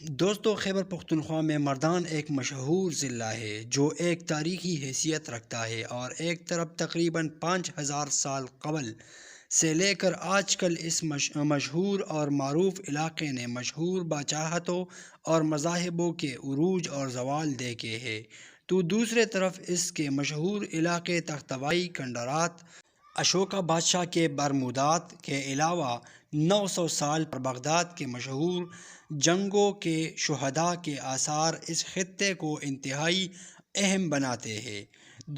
دوستو، خیبر پختونخوا میں مردان ایک مشہور ضلع ہے جو ایک تاریخی حیثیت رکھتا ہے اور ایک طرف تقریباً 5000 سال قبل سے لے کر آج کل اس مشہور اور معروف علاقے نے مشہور بادشاہتوں اور مذاہبوں کے عروج اور زوال دیکھے ہیں، تو دوسرے طرف اس کے مشہور علاقے تختوائی کھنڈرات اشوکا بادشاہ کے برمودات کے علاوہ 900 سال پر بغداد کے مشہور جنگوں کے شہداء کے آثار اس خطے کو انتہائی اہم بناتے ہیں۔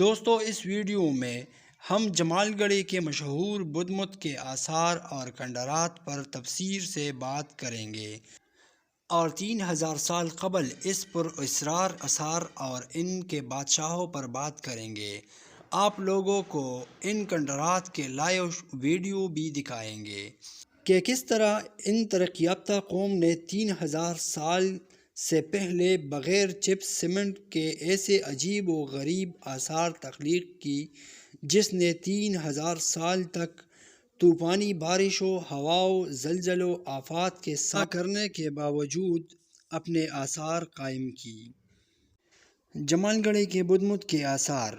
دوستو، اس ویڈیو میں ہم جمال گڑھی کے مشہور بدھ مت کے آثار اور کھنڈرات پر تفصیل سے بات کریں گے اور 3000 سال قبل اس پر اسرار آثار اور ان کے بادشاہوں پر بات کریں گے۔ آپ لوگوں کو ان کھنڈرات کے لائیو ویڈیو بھی دکھائیں گے کہ کس طرح ان ترقی یافتہ قوم نے 3000 سال سے پہلے بغیر چپس سیمنٹ کے ایسے عجیب و غریب آثار تخلیق کی جس نے 3000 سال تک طوفانی بارشوں، ہواؤں، زلزلوں، آفات کے سامنا کرنے کے باوجود اپنے آثار قائم کی۔ جمال گڑھی کے بدھ مت کے آثار۔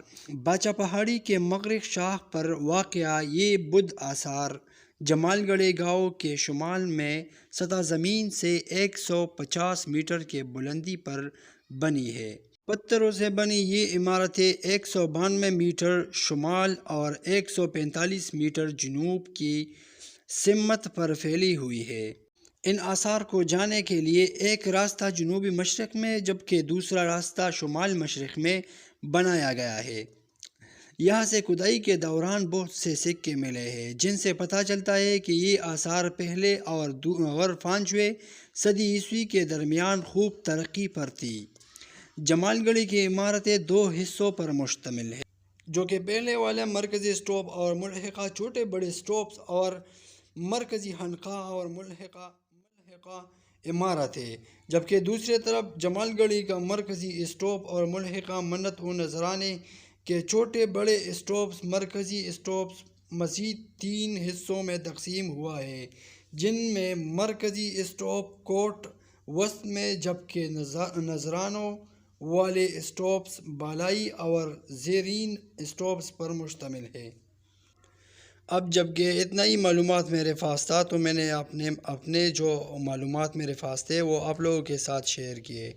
باچا پہاڑی کے مغرب شاخ پر واقع یہ بدھ آثار جمال گڑھی گاؤں کے شمال میں سطح زمین سے 150 میٹر کی بلندی پر بنی ہے۔ پتھروں سے بنی یہ عمارتیں 192 میٹر شمال اور 145 میٹر جنوب کی سمت پر پھیلی ہوئی ہیں۔ ان آثار کو جانے کے لیے ایک راستہ جنوبی مشرق میں جبکہ دوسرا راستہ شمال مشرق میں بنایا گیا ہے۔ یہاں سے کھدائی کے دوران بہت سے سکے ملے ہیں جن سے پتہ چلتا ہے کہ یہ آثار پہلے اور 5ویں صدی عیسوی کے درمیان خوب ترقی پر تھی۔ جمال گڑھی کی عمارتیں 2 حصوں پر مشتمل ہے، جو کہ پہلے والا مرکزی اسٹوپ اور ملحقہ چھوٹے بڑے اسٹوپس اور مرکزی خانقاہ اور ملحقہ عمارت ہے، جبکہ دوسری طرف جمال گڑھی کا مرکزی اسٹوپ اور ملحقہ منت و نذرانے کے چھوٹے بڑے اسٹوپس مرکزی اسٹوپس مزید 3 حصوں میں تقسیم ہوا ہے، جن میں مرکزی اسٹوپ کوٹ وسط میں جبکہ نذرانوں والے اسٹوپس بالائی اور زیرین اسٹوپس پر مشتمل ہے۔ اب جبکہ اتنا ہی معلومات میرے پاس تھا تو میں نے اپنے جو معلومات میرے پاس تھے وہ آپ لوگوں کے ساتھ شیئر کیے۔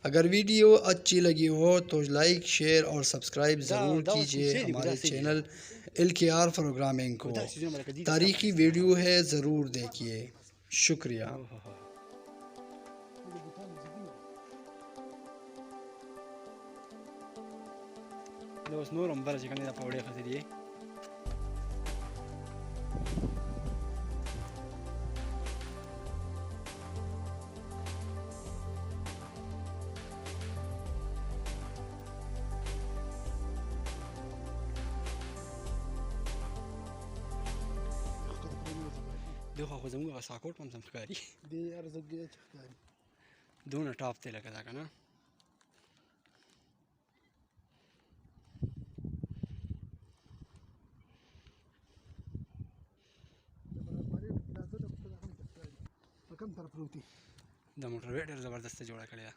اگر ویڈیو اچھی لگی ہو تو لائک، شیئر اور سبسکرائب ضرور کیجیے ہمارے چینل LKR پروگرامنگ کو۔ تاریخی ویڈیو ہے، ضرور دیکھیے۔ شکریہ۔ دغه خو زموږ هغه ساکوټ هم سم ښکاري دی، ارزګي چې ښکاري دونه ټاپ دی لکه دا که نه. په کوم طرف پروت دی؟ د موټر وې ډېر زبردسته جوړه کړې ده.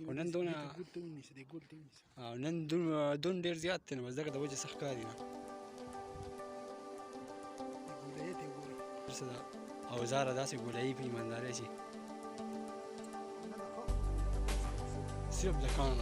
خو نن دونه نن دون ډېر زیات دی نو بس دغه د وجې څه ښکاري نه. اوزاره داسې ګولایي په ایماندارۍ چې صرف د کان